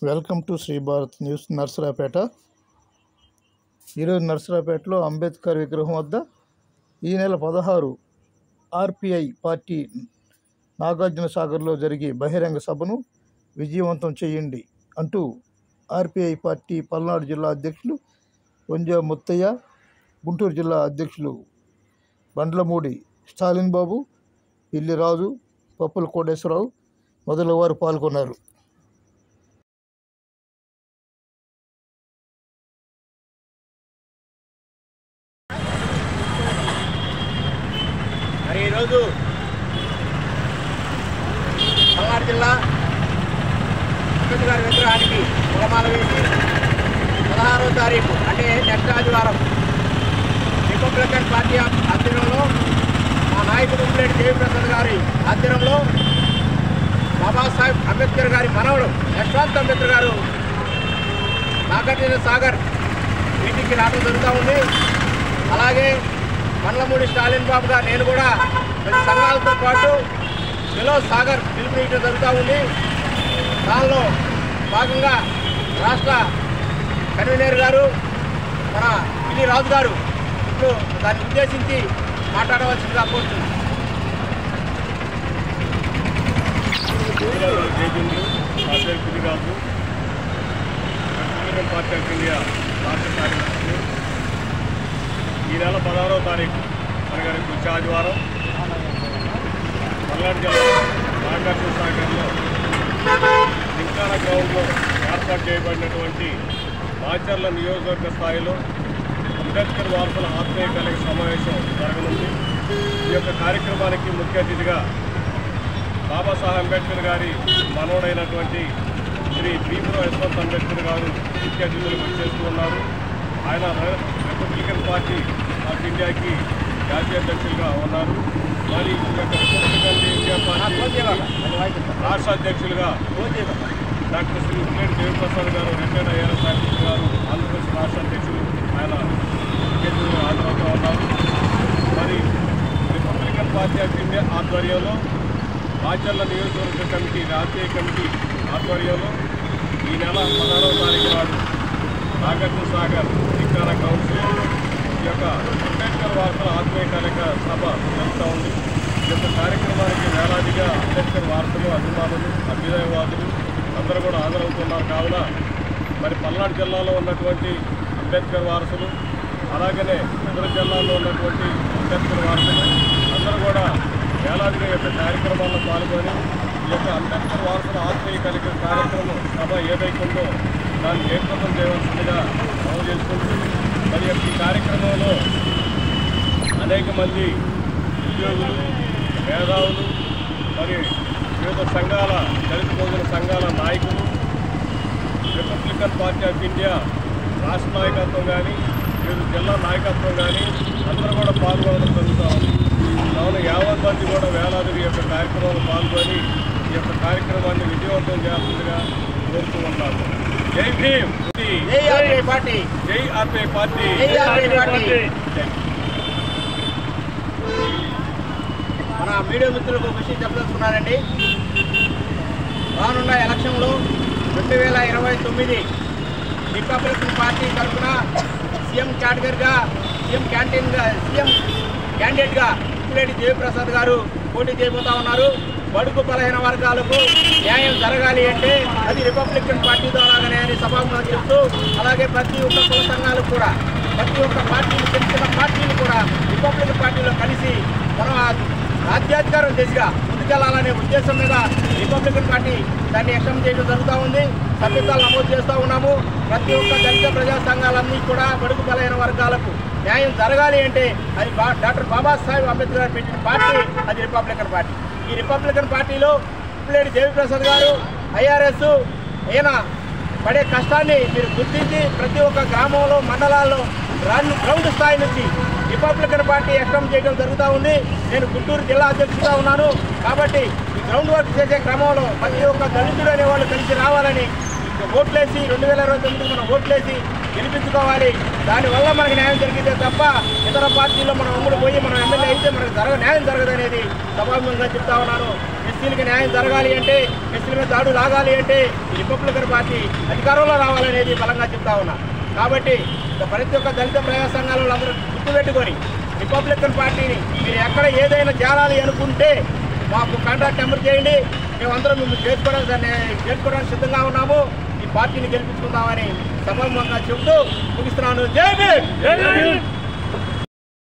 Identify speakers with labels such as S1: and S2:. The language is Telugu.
S1: Welcome to Shri Bharat news. Narsarapet. ఈరోజు నర్సరాపేటలో అంబేద్కర్ విగ్రహం వద్ద ఈ నెల 16 ఆర్పిఐ పార్టీ నాగార్జున సాగర్లో జరిగే బహిరంగ సభను విజయవంతం చేయండి అంటూ ఆర్పిఐ పార్టీ పల్నాడు జిల్లా అధ్యక్షులు వంజా ముత్తయ్య, గుంటూరు జిల్లా అధ్యక్షులు బండ్లమూడి స్టాలిన్ బాబు, పిల్లి రాజు, పప్పుల కోటేశ్వరరావు మొదలగు వారు పాల్గొన్నారు.
S2: మరి ఈరోజు పల్నాడు జిల్లా అంబేద్కర్ విగ్రహానికి పూలమాల వేసి 16వ తారీఖు అంటే నెక్స్ట్ ఆదివారం రిపబ్లికన్ పార్టీ ఆధ్వర్యంలో మా నాయకుడు ఉమ్మడి జయప్రసాద్ గారి ఆధ్వర్యంలో బాబాసాహెబ్ అంబేద్కర్ గారి మనవడు యశ్వంత్ అంబేద్కర్ గారు నాగార్జున సాగర్ మీటింగ్కి రావడం జరుగుతూ ఉంది. అలాగే బండ్లమూడి స్టాలిన్ బాబు గారు నేను కూడా ప్రతి సంఘాలతో పాటు చెలో సాగర్ పిలుపునియడం జరుగుతూ ఉంది. దానిలో భాగంగా రాష్ట్ర కన్వీనర్ గారు మన పిల్లి రాజు గారు ఇప్పుడు దాన్ని ఉద్దేశించి మాట్లాడవలసిందిగా కోరుతుంది.
S3: పార్టీ ఆఫ్ ఇండియా రాష్ట్ర కార్యదర్శి ఈ నెల 16వ తారీఖు అనగా వచ్చే ఆదివారం పల్నాడు జిల్లా నాగార్జున సాగర్లో జింకానా గ్రౌండ్లో ఏర్పాటు చేయబడినటువంటి మాచర్ల నియోజకవర్గ స్థాయిలో అంబేద్కర్ వారసుల ఆత్మీయ కళిక సమావేశం జరగనుంది. ఈ యొక్క కార్యక్రమానికి ముఖ్య అతిథిగా బాబాసాహెబ్ అంబేద్కర్ గారి మనవడైనటువంటి శ్రీ భీమరావు యశ్వంత్ అంబేద్కర్ గారు ముఖ్య అతిథులకు వచ్చేస్తూ ఉన్నారు. ఆయన రిపబ్లికన్ పార్టీ ఆఫ్ ఇండియాకి జాతీయ అధ్యక్షులుగా ఉన్నారు. మరి ఈ యొక్క రిపబ్లికన్ ఇండియా పార్టీ రాష్ట్ర అధ్యక్షులుగా డాక్టర్ శ్రీ ఉమ్మడి జయప్రసాద్ గారు రిటైర్డ్ ఐఆర్ఎస్ ఆఫీసర్ గారు ఆంధ్రప్రదేశ్ రాష్ట్ర అధ్యక్షులు ఆయన ముఖ్య హాజరవుతూ ఉన్నారు. మరి రిపబ్లికన్ పార్టీ ఆఫ్ ఇండియా ఆధ్వర్యంలో మాచర్ల నియోజకవర్గ కమిటీ రాజకీయ కమిటీ ఆధ్వర్యంలో ఈ నెల 16వ తారీఖు నాడు నాగార్జున సాగర్ జింకానా కౌన్సిల్ ఈ యొక్క అంబేద్కర్ వారసుల ఆత్మీయ కళిక సభ జరుగుతూ ఉంది. ఈ యొక్క కార్యక్రమానికి వేలాదిగా అంబేద్కర్ వారసులు, అభిమానులు, అభ్యుదయవాదులు అందరూ కూడా హాజరవుతున్నారు. కావున మరి పల్నాడు జిల్లాలో ఉన్నటువంటి అంబేద్కర్ వారసులు, అలాగనే ఇతర జిల్లాల్లో ఉన్నటువంటి అంబేద్కర్ వారసులు అందరూ కూడా వేలాదిగా ఈ యొక్క కార్యక్రమాల్లో పాల్గొని ఈ యొక్క అంబేద్కర్ వారసుల ఆత్మీయ కళిక కార్యక్రమం సభ ఏదైతుందో దాన్ని జయప్రదం చేయవలసిందిగా అమలు చేసుకుంటూ మరి ఈ కార్యక్రమంలో అనేక మంది ఉద్యోగులు, మేధావులు, మరి వివిధ సంఘాల, దళిత బహుజన సంఘాల నాయకులు, రిపబ్లికన్ పార్టీ ఆఫ్ ఇండియా రాష్ట్ర నాయకత్వం కానీ వివిధ జిల్లా నాయకత్వం కానీ అందరూ కూడా పాల్గొనడం జరుగుతూ ఉంది. కావున యావత్ మంది కూడా వేలాది యొక్క కార్యక్రమంలో పాల్గొని ఈ యొక్క కార్యక్రమాన్ని విజయవంతం చేయాల్సిందిగా కోరుతూ ఉన్నారు. జై భీమ్,
S2: జై ఆర్పిఐ పార్టీ,
S3: జై ఆర్పిఐ పార్టీ,
S2: జై ఆర్పిఐ పార్టీ. మన మీడియా మిత్రులకు ఒక విషయం చెప్పదలుచుకున్నానండి. రానున్న ఎలక్షన్లో 2029 రిపబ్లికన్ పార్టీ తరఫున సీఎం క్యాండిడేట్గా ఉమ్మడి జయప్రసాద్ గారు పోటీ చేయబోతా ఉన్నారు. బడుగు బలహీన వర్గాలకు న్యాయం జరగాలి అంటే అది రిపబ్లికన్ పార్టీ ద్వారాగానే అని సభాముఖంగా చెప్తూ, అలాగే ప్రతి ఒక్క కుల సంఘాలకు కూడా, ప్రతి ఒక్క పార్టీలు, చిన్న పార్టీలు కూడా రిపబ్లికన్ పార్టీలో కలిసి మనం రాజ్యాధికారం దిశగా ముందుకెళ్లాలనే ఉద్దేశం మీద రిపబ్లికన్ పార్టీ దాన్ని ఎక్స్టెండ్ చేయడం జరుగుతూ ఉంది. సభ్యత్వాలు నమోదు చేస్తూ ఉన్నాము. ప్రతి ఒక్క దళిత ప్రజా సంఘాలన్నీ కూడా బడుగు బలహీన వర్గాలకు న్యాయం జరగాలి అంటే అది డాక్టర్ బాబాసాహెబ్ అంబేద్కర్ గారు పెట్టిన పార్టీ అది రిపబ్లికన్ పార్టీ. ఈ రిపబ్లికన్ పార్టీలో ఉమ్మడి జయప్రసాద్ గారు ఐఆర్ఎస్ ఈయన పడే కష్టాన్ని మీరు గుర్తించి ప్రతి ఒక్క గ్రామంలో, మండలాల్లో గ్రౌండ్ స్థాయి నుంచి రిపబ్లికన్ పార్టీ ఎక్స్టెండ్ చేయడం జరుగుతూ ఉంది. నేను గుంటూరు జిల్లా అధ్యక్షుడిగా ఉన్నాను. కాబట్టి ఈ గ్రౌండ్ వర్క్ చేసే క్రమంలో ప్రతి ఒక్క దళితుడు అనేవాళ్ళు కలిసి రావాలని ఓట్లేసి 2029 మనం ఓట్లేసి గెలిపించుకోవాలి. దానివల్ల మనకి న్యాయం జరిగితే తప్ప ఇతర పార్టీల్లో మనం అమ్ముడు పోయి మనం ఎమ్మెల్యే అయితే మనకు న్యాయం జరగదనేది సభాముఖంగా చెప్తా ఉన్నాను. ఎస్సీలకి న్యాయం జరగాలి అంటే, ఎస్సీల మీద దాడులు ఆగాలి అంటే రిపబ్లికన్ పార్టీ అధికారంలో రావాలనేది బలంగా చెప్తా ఉన్నా. కాబట్టి ప్రతి ఒక్క దళిత ప్రజా సంఘాల వాళ్ళందరూ గుర్తుపెట్టుకొని రిపబ్లికన్ పార్టీని మీరు ఎక్కడ ఏదైనా చేరాలి అనుకుంటే మాకు కాంట్రాక్ట్ నెంబర్ చేయండి, మేమందరం మేము చేసుకోవడానికి సిద్ధంగా ఉన్నాము. ఈ పార్టీని గెలిపించుకుందామని సభాముఖంగా చెబుతూ ముగిస్తున్నాను. జై భీమ్.